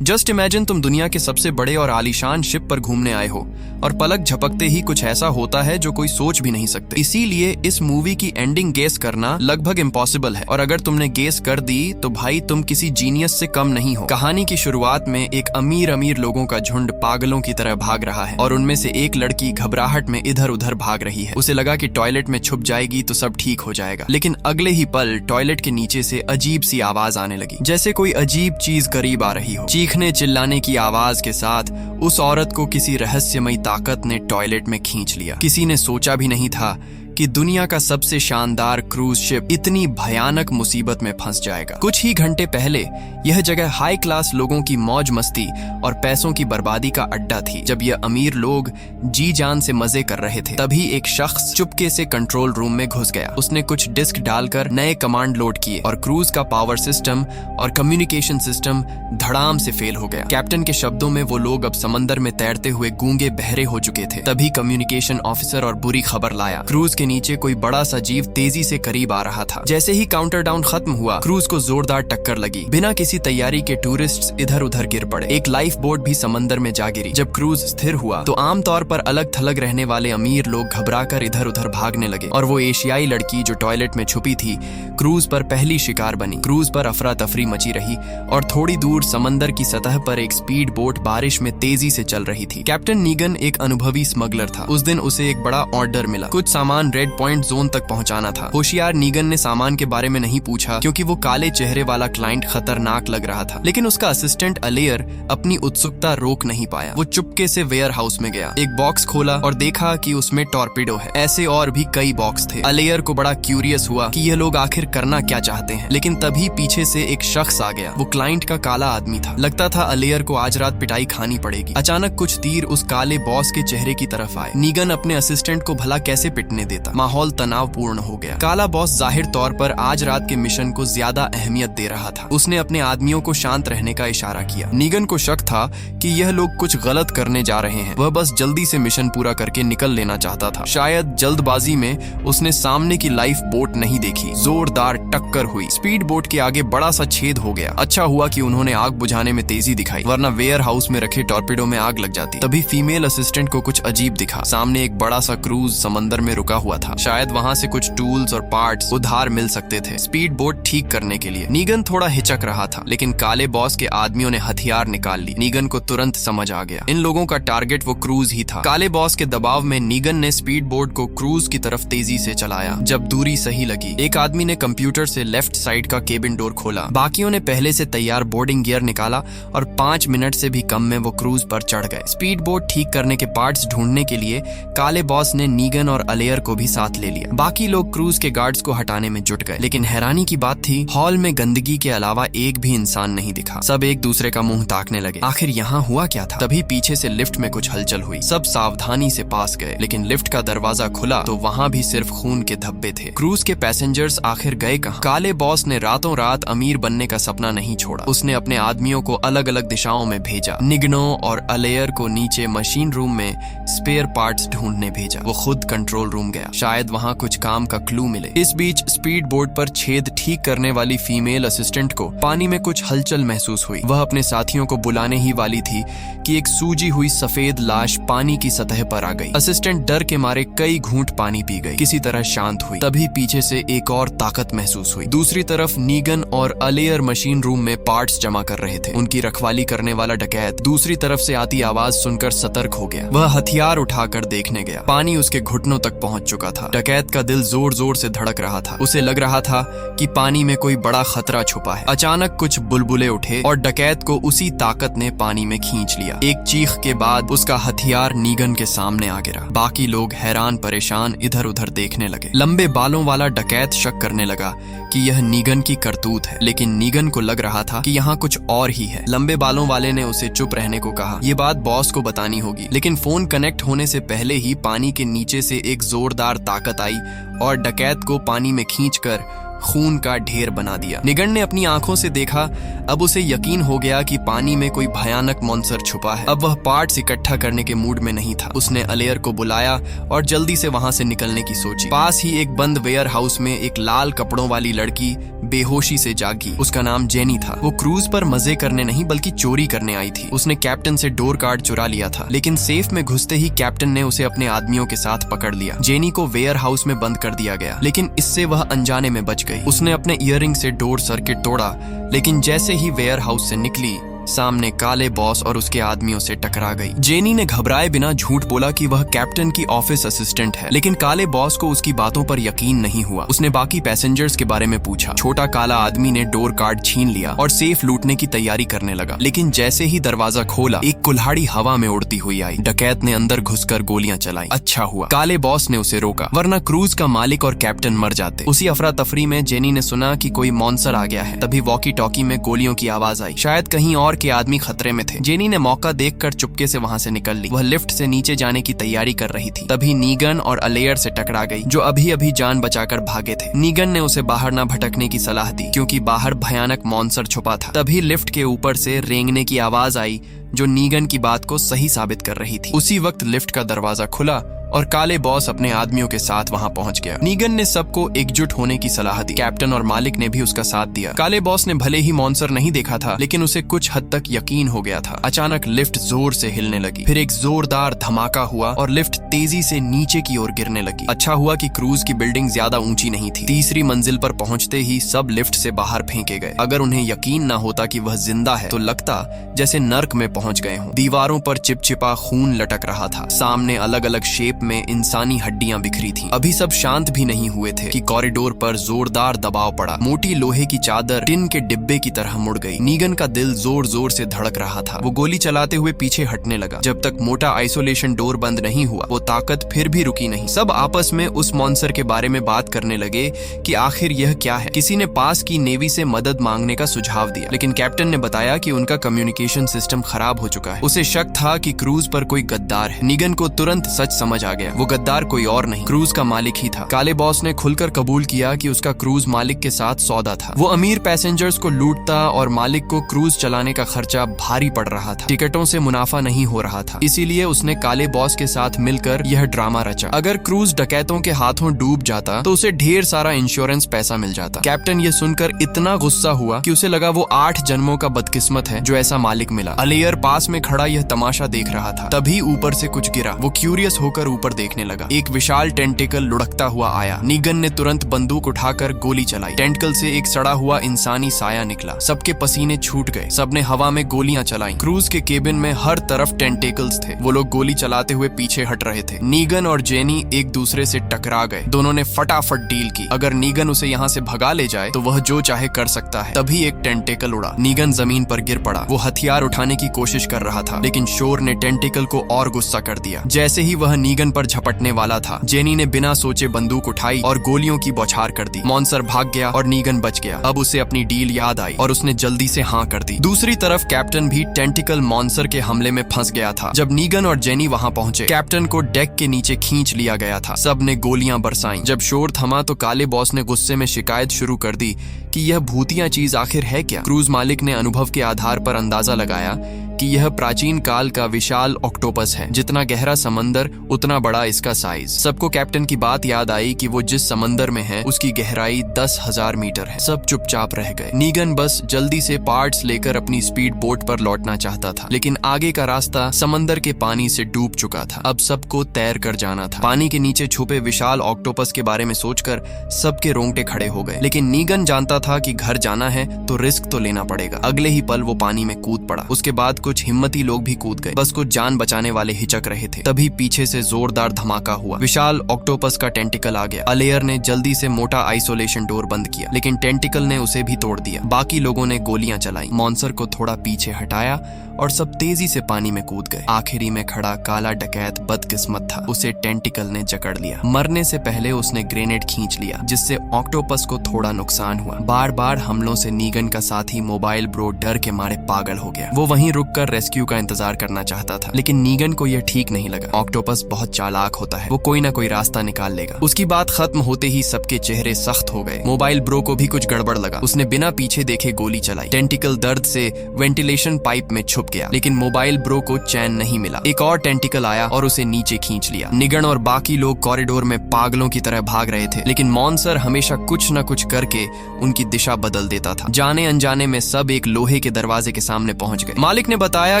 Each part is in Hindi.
जस्ट इमेजिन तुम दुनिया के सबसे बड़े और आलीशान शिप पर घूमने आए हो और पलक झपकते ही कुछ ऐसा होता है जो कोई सोच भी नहीं सकते। इसीलिए इस मूवी की एंडिंग गेस करना लगभग इम्पॉसिबल है, और अगर तुमने गेस कर दी तो भाई तुम किसी जीनियस से कम नहीं हो। कहानी की शुरुआत में एक अमीर लोगों का झुंड पागलों की तरह भाग रहा है और उनमें से एक लड़की घबराहट में इधर उधर भाग रही है। उसे लगा कि टॉयलेट में छुप जाएगी तो सब ठीक हो जाएगा, लेकिन अगले ही पल टॉयलेट के नीचे से अजीब सी आवाज आने लगी, जैसे कोई अजीब चीज करीब आ रही हो। चीखने चिल्लाने की आवाज के साथ उस औरत को किसी रहस्यमयी ताकत ने टॉयलेट में खींच लिया। किसी ने सोचा भी नहीं था कि दुनिया का सबसे शानदार क्रूज शिप इतनी भयानक मुसीबत में फंस जाएगा। कुछ ही घंटे पहले यह जगह हाई क्लास लोगों की मौज मस्ती और पैसों की बर्बादी का अड्डा थी। जब यह अमीर लोग जी जान से मजे कर रहे थे, तभी एक शख्स चुपके से कंट्रोल रूम में घुस गया। उसने कुछ डिस्क डालकर नए कमांड लोड किए और क्रूज का पावर सिस्टम और कम्युनिकेशन सिस्टम धड़ाम से फेल हो गया। कैप्टन के शब्दों में वो लोग अब समंदर में तैरते हुए गूंगे बहरे हो चुके थे। तभी कम्युनिकेशन ऑफिसर और बुरी खबर लाया, क्रूज के नीचे कोई बड़ा सा जीव तेजी से करीब आ रहा था। जैसे ही काउंटर डाउन खत्म हुआ, क्रूज को जोरदार टक्कर लगी। बिना किसी तैयारी के टूरिस्ट्स इधर उधर गिर पड़े। एक लाइफ बोट भी समंदर में जा गिरी। जब क्रूज स्थिर हुआ तो आमतौर पर अलग थलग रहने वाले अमीर लोग घबराकर इधर उधर भागने लगे और वो एशियाई लड़की जो टॉयलेट में छुपी थी क्रूज पर पहली शिकार बनी। क्रूज पर अफरा तफरी मची रही और थोड़ी दूर समंदर की सतह पर एक स्पीड बोट बारिश में तेजी से चल रही थी। कैप्टन नीगन एक अनुभवी स्मगलर था। उस दिन उसे एक बड़ा ऑर्डर मिला, कुछ सामान रेड पॉइंट जोन तक पहुंचाना था। होशियार नीगन ने सामान के बारे में नहीं पूछा क्योंकि वो काले चेहरे वाला क्लाइंट खतरनाक लग रहा था, लेकिन उसका असिस्टेंट अलेयर अपनी उत्सुकता रोक नहीं पाया। वो चुपके से वेयर हाउस में गया, एक बॉक्स खोला और देखा कि उसमें टॉर्पीडो है। ऐसे और भी कई बॉक्स थे। अलेयर को बड़ा क्यूरियस हुआ कि ये लोग आखिर करना क्या चाहते हैं, लेकिन तभी पीछे से एक शख्स आ गया। वो क्लाइंट का काला आदमी था। लगता था अलेयर को आज रात पिटाई खानी पड़ेगी। अचानक कुछ तीर उस काले बॉस के चेहरे की तरफ आए। नीगन अपने असिस्टेंट को भला कैसे पिटने देता। माहौल तनावपूर्ण हो गया। काला बॉस जाहिर तौर पर आज रात के मिशन को ज्यादा अहमियत दे रहा था। उसने अपने आदमियों को शांत रहने का इशारा किया। नीगन को शक था कि यह लोग कुछ गलत करने जा रहे हैं। वह बस जल्दी से मिशन पूरा करके निकल लेना चाहता था। शायद जल्दबाजी में उसने सामने की लाइफ बोट नहीं देखी। जोरदार टक्कर हुई। स्पीड बोट के आगे बड़ा सा छेद हो गया। अच्छा हुआ कि उन्होंने आग बुझाने में तेजी दिखाई, वरना वेयर हाउस में रखे टॉर्पीडो में आग लग जाती। तभी फीमेल असिस्टेंट को कुछ अजीब दिखा। सामने एक बड़ा सा क्रूज समंदर में रुका हुआ था। शायद वहां से कुछ टूल्स और पार्ट्स उधार मिल सकते थे स्पीड बोट ठीक करने के लिए। नीगन थोड़ा हिचक रहा था, लेकिन काले बॉस के आदमियों ने हथियार निकाल ली। नीगन को तुरंत समझ आ गया, इन लोगों का टारगेट वो क्रूज ही था। काले बॉस के दबाव में नीगन ने स्पीड बोट को क्रूज की तरफ तेजी से चलाया। जब दूरी सही लगी, एक आदमी ने कंप्यूटर से लेफ्ट साइड का केबिन डोर खोला। बाकियों ने पहले से तैयार बोर्डिंग गियर निकाला और 5 मिनट से भी कम में वो क्रूज पर चढ़ गए। स्पीड बोट ठीक करने के पार्ट्स ढूंढने के लिए काले बॉस ने नीगन और अलेयर को भी साथ ले लिया। बाकी लोग क्रूज के गार्ड्स को हटाने में जुट गए, लेकिन हैरानी की बात थी, हॉल में गंदगी के अलावा एक भी इंसान नहीं दिखा। सब एक दूसरे का मुंह ताकने लगे। आखिर यहाँ हुआ क्या था? तभी पीछे से लिफ्ट में कुछ हलचल हुई। सब सावधानी से पास गए, लेकिन लिफ्ट का दरवाजा खुला तो वहाँ भी सिर्फ खून के धब्बे थे। क्रूज के पैसेंजर्स आखिर गए कहाँ? काले बॉस ने रातों रात अमीर बनने का सपना नहीं छोड़ा। उसने अपने आदमियों को अलग अलग दिशाओं में भेजा। निगनो और अलेयर को नीचे मशीन रूम में स्पेयर पार्ट्स ढूंढने भेजा। वो खुद कंट्रोल रूम गया, शायद वहाँ कुछ काम का क्लू मिले। इस बीच स्पीड बोट पर छेद ठीक करने वाली फीमेल असिस्टेंट को पानी में कुछ हलचल महसूस हुई। वह अपने साथियों को बुलाने ही वाली थी कि एक सूजी हुई सफेद लाश पानी की सतह पर आ गई। असिस्टेंट डर के मारे कई घूंट पानी पी गई, किसी तरह शांत हुई। तभी पीछे से एक और ताकत महसूस हुई। दूसरी तरफ नीगन और अलेयर मशीन रूम में पार्ट्स जमा कर रहे थे। उनकी रखवाली करने वाला डकैत दूसरी तरफ से आती आवाज सुनकर सतर्क हो गया। वह हथियार उठाकर देखने गया। पानी उसके घुटनों तक पहुंच चुका था। डकैत का दिल जोर जोर से धड़क रहा था। उसे लग रहा था कि पानी में कोई बड़ा खतरा छुपा है। अचानक कुछ बुलबुले उठे और डकैत को उसी ताकत ने पानी में खींच लिया। एक चीख के बाद उसका हथियार नीगन के सामने आ गिरा। बाकी लोग हैरान परेशान इधर उधर देखने लगे। लंबे बालों वाला डकैत शक करने लगा कि यह नीगन की करतूत है, लेकिन नीगन को लग रहा था कि यहाँ कुछ और ही है। लंबे बालों वाले ने उसे चुप रहने को कहा। ये बात बॉस को बतानी होगी, लेकिन फोन कनेक्ट होने से पहले ही पानी के नीचे से एक जोरदार ताकत आई और डकैत को पानी में खींचकर खून का ढेर बना दिया। निगन ने अपनी आंखों से देखा। अब उसे यकीन हो गया कि पानी में कोई भयानक मॉन्स्टर छुपा है। अब वह पार्ट्स इकट्ठा करने के मूड में नहीं था। उसने अलेयर को बुलाया और जल्दी से वहां से निकलने की सोची। पास ही एक बंद वेयर हाउस में एक लाल कपड़ों वाली लड़की बेहोशी से जागी। उसका नाम जेनी था। वो क्रूज पर मजे करने नहीं बल्कि चोरी करने आई थी। उसने कैप्टन से डोर कार्ड चुरा लिया था, लेकिन सेफ में घुसते ही कैप्टन ने उसे अपने आदमियों के साथ पकड़ लिया। जेनी को वेयर हाउस में बंद कर दिया गया, लेकिन इससे वह अनजाने में बच गई। उसने अपने ईयरिंग से डोर सर्किट तोड़ा, लेकिन जैसे ही वेयर हाउस से निकली, सामने काले बॉस और उसके आदमियों से टकरा गई। जेनी ने घबराए बिना झूठ बोला कि वह कैप्टन की ऑफिस असिस्टेंट है, लेकिन काले बॉस को उसकी बातों पर यकीन नहीं हुआ। उसने बाकी पैसेंजर्स के बारे में पूछा। छोटा काला आदमी ने डोर कार्ड छीन लिया और सेफ लूटने की तैयारी करने लगा, लेकिन जैसे ही दरवाजा खोला, एक कुल्हाड़ी हवा में उड़ती हुई आई। डकैत ने अंदर घुसकर गोलियां चलाई। अच्छा हुआ काले बॉस ने उसे रोका, वरना क्रूज का मालिक और कैप्टन मर जाते। उसी अफरा तफरी में जेनी ने सुना कि कोई मॉन्स्टर आ गया है। तभी वॉकी टॉकी में गोलियों की आवाज आई। शायद कहीं और के आदमी खतरे में थे। जेनी ने मौका देखकर चुपके से वहां से निकल ली। वह लिफ्ट से नीचे जाने की तैयारी कर रही थी। तभी नीगन और अलेयर से टकरा गई, जो अभी अभी जान बचाकर भागे थे। नीगन ने उसे बाहर न भटकने की सलाह दी, क्योंकि बाहर भयानक मॉन्स्टर छुपा था। तभी लिफ्ट के ऊपर से रेंगने की आवाज आई, जो नीगन की बात को सही साबित कर रही थी। उसी वक्त लिफ्ट का दरवाजा खुला और काले बॉस अपने आदमियों के साथ वहां पहुंच गया। नीगन ने सबको एकजुट होने की सलाह दी। कैप्टन और मालिक ने भी उसका साथ दिया। काले बॉस ने भले ही मॉन्स्टर नहीं देखा था, लेकिन उसे कुछ हद तक यकीन हो गया था। अचानक लिफ्ट जोर से हिलने लगी। फिर एक जोरदार धमाका हुआ और लिफ्ट तेजी से नीचे की ओर गिरने लगी। अच्छा हुआ कि क्रूज की बिल्डिंग ज्यादा ऊंची नहीं थी। तीसरी मंजिल पर पहुंचते ही सब लिफ्ट से बाहर फेंके गए। अगर उन्हें यकीन न होता कि वह जिंदा है, तो लगता जैसे नर्क में पहुंच गए हों। दीवारों पर चिपचिपा खून लटक रहा था। सामने अलग अलग शेप में इंसानी हड्डियां बिखरी थीं। अभी सब शांत भी नहीं हुए थे कि कॉरिडोर पर जोरदार दबाव पड़ा। मोटी लोहे की चादर टिन के डिब्बे की तरह मुड़ गई। नीगन का दिल जोर जोर से धड़क रहा था। वो गोली चलाते हुए पीछे हटने लगा। जब तक मोटा आइसोलेशन डोर बंद नहीं हुआ, वो ताकत फिर भी रुकी नहीं। सब आपस में उस मॉन्स्टर के बारे में बात करने लगे कि आखिर यह क्या है। किसी ने पास की नेवी से मदद मांगने का सुझाव दिया, लेकिन कैप्टन ने बताया कि उनका कम्युनिकेशन सिस्टम खराब हो चुका है। उसे शक था कि क्रूज पर कोई गद्दार है। नीगन को तुरंत सच समझ आ गया। वो गद्दार कोई और नहीं, क्रूज का मालिक ही था। काले बॉस ने खुलकर कबूल किया कि उसका क्रूज मालिक के साथ सौदा था। वो अमीर पैसेंजर्स को लूटता और मालिक को क्रूज चलाने का खर्चा भारी पड़ रहा था। टिकटों से मुनाफा नहीं हो रहा था, इसीलिए उसने काले बॉस के साथ मिलकर यह ड्रामा रचा। अगर क्रूज डकैतों के हाथों डूब जाता तो उसे ढेर सारा इंश्योरेंस पैसा मिल जाता। कैप्टन ये सुनकर इतना गुस्सा हुआ कि उसे लगा वो 8 जन्मों का बदकिस्मत है जो ऐसा मालिक मिला। अलेयर पास में खड़ा यह तमाशा देख रहा था। तभी ऊपर से कुछ गिरा। वो क्यूरियस होकर ऊपर देखने लगा। एक विशाल टेंटिकल लुढ़कता हुआ आया। नीगन ने तुरंत बंदूक उठाकर गोली चलाई। टेंटिकल से एक सड़ा हुआ इंसानी साया निकला। सबके पसीने छूट गए। सबने हवा में गोलियां चलाई। क्रूज के केबिन में हर तरफ टेंटिकल्स थे। वो लोग गोली चलाते हुए पीछे हट रहे थे। नीगन और जेनी एक दूसरे से टकरा गए। दोनों ने फटाफट डील की। अगर नीगन उसे यहाँ से भगा ले जाए तो वह जो चाहे कर सकता है। तभी एक टेंटिकल उड़ा। नीगन जमीन पर गिर पड़ा। वो हथियार उठाने की कोशिश कर रहा था, लेकिन शोर ने टेंटिकल को और गुस्सा कर दिया। जैसे ही वह नीगन पर झपटने वाला था, जेनी ने बिना सोचे बंदूक उठाई और गोलियों की बौछार कर दी। मॉन्स्टर भाग गया और नीगन बच गया। अब उसे अपनी डील याद आई और उसने जल्दी से हाँ कर दी। दूसरी तरफ कैप्टन भी टेंटिकल मॉन्स्टर के हमले में फंस गया था। जब नीगन और जेनी वहां पहुंचे, कैप्टन को डेक के नीचे खींच लिया गया था। सब ने गोलियां बरसाई। जब शोर थमा तो काले बॉस ने गुस्से में शिकायत शुरू कर दी कि यह भूतिया चीज आखिर है क्या। क्रूज मालिक ने अनुभव के आधार पर अंदाजा लगाया कि यह प्राचीन काल का विशाल ऑक्टोपस है। जितना गहरा समंदर उतना बड़ा इसका साइज। सबको कैप्टन की बात याद आई कि वो जिस समंदर में है उसकी गहराई 10,000 मीटर है। सब चुपचाप रह गए। नीगन बस जल्दी से पार्ट्स लेकर अपनी स्पीड बोट पर लौटना चाहता था, लेकिन आगे का रास्ता समंदर के पानी से डूब चुका था। अब सबको तैर कर जाना था। पानी के नीचे छुपे विशाल ऑक्टोपस के बारे में सोचकर सबके रोंगटे खड़े हो गए। लेकिन नीगन जानता था कि घर जाना है तो रिस्क तो लेना पड़ेगा। अगले ही पल वो पानी में कूद पड़ा। उसके बाद कुछ हिम्मती लोग भी कूद गए। बस कुछ जान बचाने वाले हिचक रहे थे। तभी पीछे से जोरदार धमाका हुआ। विशाल ऑक्टोपस का टेंटिकल आ गया। अलेयर ने जल्दी से मोटा आइसोलेशन डोर बंद किया, लेकिन टेंटिकल ने उसे भी तोड़ दिया। बाकी लोगों ने गोलियां चलाई। मॉन्स्टर को थोड़ा पीछे हटाया और सब तेजी से पानी में कूद गए। आखिरी में खड़ा काला डकैत बदकिस्मत था। उसे टेंटिकल ने जकड़ लिया। मरने से पहले उसने ग्रेनेड खींच लिया, जिससे ऑक्टोपस को थोड़ा नुकसान हुआ। बार बार हमलों से नीगन का साथी मोबाइल ब्रो डर के मारे पागल हो गया। वो वहीं रुककर रेस्क्यू का इंतजार करना चाहता था, लेकिन नीगन को यह ठीक नहीं लगा। ऑक्टोपस बहुत चालाक होता है, वो कोई ना कोई रास्ता निकाल लेगा। उसकी बात खत्म होते ही सबके चेहरे सख्त हो गए। मोबाइल ब्रो को भी कुछ गड़बड़ लगा। उसने बिना पीछे देखे गोली चलाई। टेंटिकल दर्द से वेंटिलेशन पाइप में छुप गया, लेकिन मोबाइल ब्रो को चैन नहीं मिला। एक और टेंटिकल आया और उसे नीचे खींच लिया। निगन और बाकी लोग कॉरिडोर में पागलों की तरह भाग रहे थे, लेकिन मॉन्सर हमेशा कुछ न कुछ करके उनकी दिशा बदल देता था। जाने अनजाने में सब एक लोहे के दरवाजे के सामने पहुंच गए। मालिक ने बताया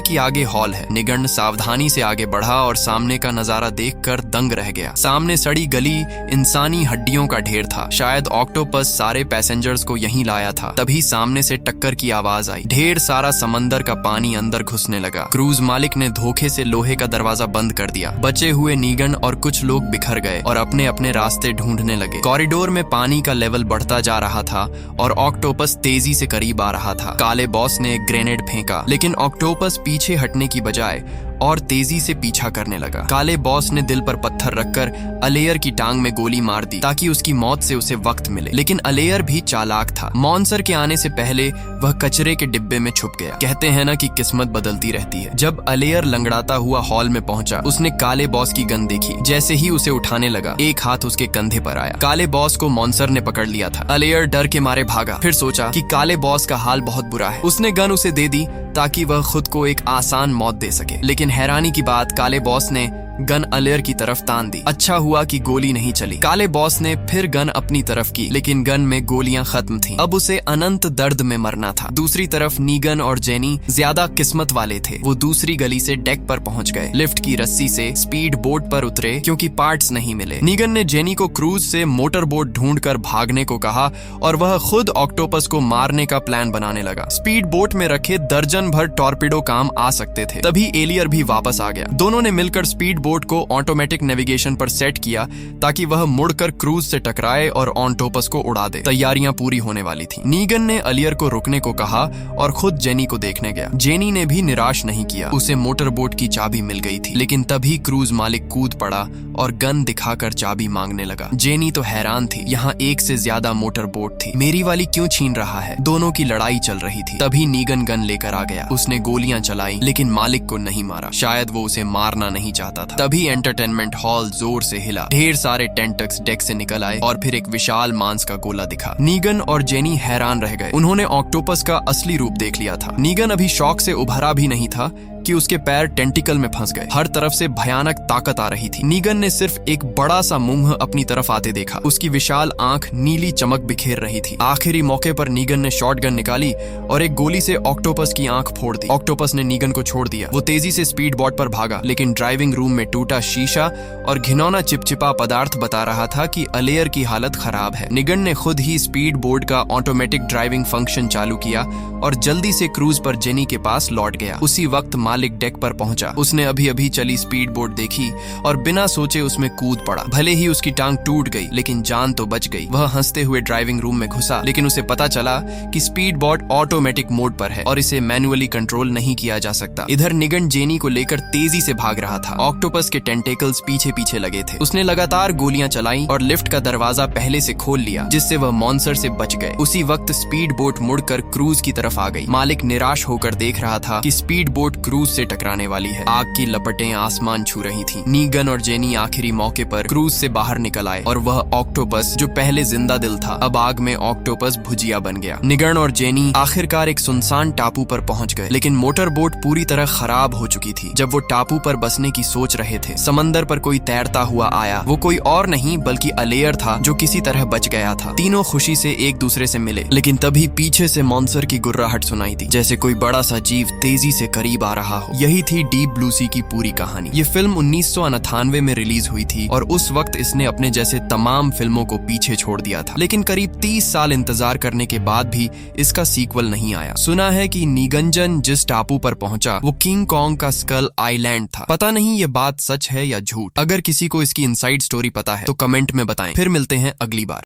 कि आगे हॉल है। निगन सावधानी से आगे बढ़ा और सामने का नजारा देखकर दंग रह गया। सामने सड़ी गली, इंसानी हड्डियों का ढेर था। शायद ऑक्टोपस सारे पैसेंजर्स को यहीं लाया था। तभी सामने से टक्कर की आवाज आई। ढेर सारा समंदर का पानी अंदर घुसने लगा। क्रूज मालिक ने धोखे से लोहे का दरवाजा बंद कर दिया। बचे हुए नीगन और कुछ लोग बिखर गए और अपने अपने रास्ते ढूंढने लगे। कॉरिडोर में पानी का लेवल बढ़ता जा रहा था और ऑक्टोपस तेजी से करीब आ रहा था। काले बॉस ने एक ग्रेनेड फेंका, लेकिन ऑक्टोपस पीछे हटने की बजाय और तेजी से पीछा करने लगा। काले बॉस ने दिल पर पत्थर रखकर अलेयर की टांग में गोली मार दी ताकि उसकी मौत से उसे वक्त मिले, लेकिन अलेयर भी चालाक था। मॉन्सर के आने से पहले वह कचरे के डिब्बे में छुप गया। कहते हैं ना कि किस्मत बदलती रहती है। जब अलेयर लंगड़ाता हुआ हॉल में पहुंचा, उसने काले बॉस की गन देखी। जैसे ही उसे उठाने लगा, एक हाथ उसके कंधे पर आया। काले बॉस को मॉन्सर ने पकड़ लिया था। अलेयर डर के मारे भागा, फिर सोचा कि काले बॉस का हाल बहुत बुरा है। उसने गन उसे दे दी ताकि वह खुद को एक आसान मौत दे सके, लेकिन हैरानी की बात, काले बॉस ने गन अलेयर की तरफ तान दी। अच्छा हुआ कि गोली नहीं चली। काले बॉस ने फिर गन अपनी तरफ की, लेकिन गन में गोलियां खत्म थीं। अब उसे अनंत दर्द में मरना था। दूसरी तरफ नीगन और जेनी ज्यादा किस्मत वाले थे। वो दूसरी गली से डेक पर पहुंच गए। लिफ्ट की रस्सी से स्पीड बोट पर उतरे क्योंकि पार्ट्स नहीं मिले। नीगन ने जेनी को क्रूज से मोटर बोट ढूंढकर भागने को कहा और वह खुद ऑक्टोपस को मारने का प्लान बनाने लगा। स्पीड बोट में रखे दर्जन भर टॉर्पिडो काम आ सकते थे। तभी एलियर भी वापस आ गया। दोनों ने मिलकर स्पीड बोट को ऑटोमेटिक नेविगेशन पर सेट किया ताकि वह मुड़कर क्रूज से टकराए और ऑक्टोपस को उड़ा दे। तैयारियां पूरी होने वाली थी। नीगन ने अलियर को रुकने को कहा और खुद जेनी को देखने गया। जेनी ने भी निराश नहीं किया। उसे मोटर बोट की चाबी मिल गई थी, लेकिन तभी क्रूज मालिक कूद पड़ा और गन दिखाकर चाबी मांगने लगा। जेनी तो हैरान थी। यहाँ एक से ज्यादा मोटर बोट थी, मेरी वाली क्यों छीन रहा है? दोनों की लड़ाई चल रही थी। तभी नीगन गन लेकर आ गया। उसने गोलियां चलाई, लेकिन मालिक को नहीं मारा। शायद वो उसे मारना नहीं चाहता था। तभी एंटरटेनमेंट हॉल जोर से हिला। ढेर सारे टेंटक्स डेक से निकल आए और फिर एक विशाल मांस का गोला दिखा। नीगन और जेनी हैरान रह गए। उन्होंने ऑक्टोपस का असली रूप देख लिया था। नीगन अभी शॉक से उभरा भी नहीं था कि उसके पैर टेंटिकल में फंस गए। हर तरफ से भयानक ताकत आ रही थी। नीगन ने सिर्फ एक बड़ा सा मुंह अपनी तरफ आते देखा। उसकी विशाल आंख नीली चमक बिखेर रही थी। आखिरी मौके पर नीगन ने शॉटगन निकाली और एक गोली से ऑक्टोपस की आंख फोड़ दी। ऑक्टोपस ने नीगन को छोड़ दिया। वो तेजी से स्पीड बोट पर भागा, लेकिन ड्राइविंग रूम में टूटा शीशा और घिनौना चिपचिपा पदार्थ बता रहा था कि अलेयर की हालत खराब है। निगन ने खुद ही स्पीड बोट का ऑटोमेटिक ड्राइविंग फंक्शन चालू किया और जल्दी से क्रूज पर जेनी के पास लौट गया। उसी वक्त मालिक डेक पर पहुंचा। उसने अभी अभी चली स्पीड बोट देखी और बिना सोचे उसमें कूद पड़ा। भले ही उसकी टांग टूट गई, लेकिन जान तो बच गई। वह हंसते हुए ड्राइविंग रूम में घुसा, लेकिन उसे पता चला कि स्पीड बोट ऑटोमेटिक मोड पर है और इसे मैन्युअली कंट्रोल नहीं किया जा सकता। इधर निगन जेनी को लेकर तेजी से भाग रहा था। ऑक्टोपस के टेंटेकल्स पीछे पीछे लगे थे। उसने लगातार गोलियां चलाई और लिफ्ट का दरवाजा पहले से खोल लिया, जिससे वह मॉन्सर से बच गए। उसी वक्त स्पीड बोट मुड़कर क्रूज की तरफ आ गई। मालिक निराश होकर देख रहा था कि स्पीड बोट क्रूज से टकराने वाली है। आग की लपटें आसमान छू रही थीं। नीगन और जेनी आखिरी मौके पर क्रूज से बाहर निकल आए और वह ऑक्टोपस जो पहले जिंदा दिल था, अब आग में ऑक्टोपस भुजिया बन गया। निगन और जेनी आखिरकार एक सुनसान टापू पर पहुंच गए, लेकिन मोटर बोट पूरी तरह खराब हो चुकी थी। जब वो टापू पर बसने की सोच रहे थे, समंदर पर कोई तैरता हुआ आया। वो कोई और नहीं बल्कि अलेयर था, जो किसी तरह बच गया था। तीनों खुशी से एक दूसरे से मिले, लेकिन तभी पीछे से मॉन्सर की गुर्राहट सुनाई दी, जैसे कोई बड़ा सा जीव तेजी से करीब आ रहा हो। यही थी डीप ब्लू सी की पूरी कहानी। ये फिल्म 1998 में रिलीज हुई थी और उस वक्त इसने अपने जैसे तमाम फिल्मों को पीछे छोड़ दिया था। लेकिन करीब 30 साल इंतजार करने के बाद भी इसका सीक्वल नहीं आया। सुना है कि निगंजन जिस टापू पर पहुंचा वो किंग कॉन्ग का स्कल आइलैंड था। पता नहीं ये बात सच है या झूठ। अगर किसी को इसकी इनसाइड स्टोरी पता है तो कमेंट में बताएं। फिर मिलते हैं अगली बार।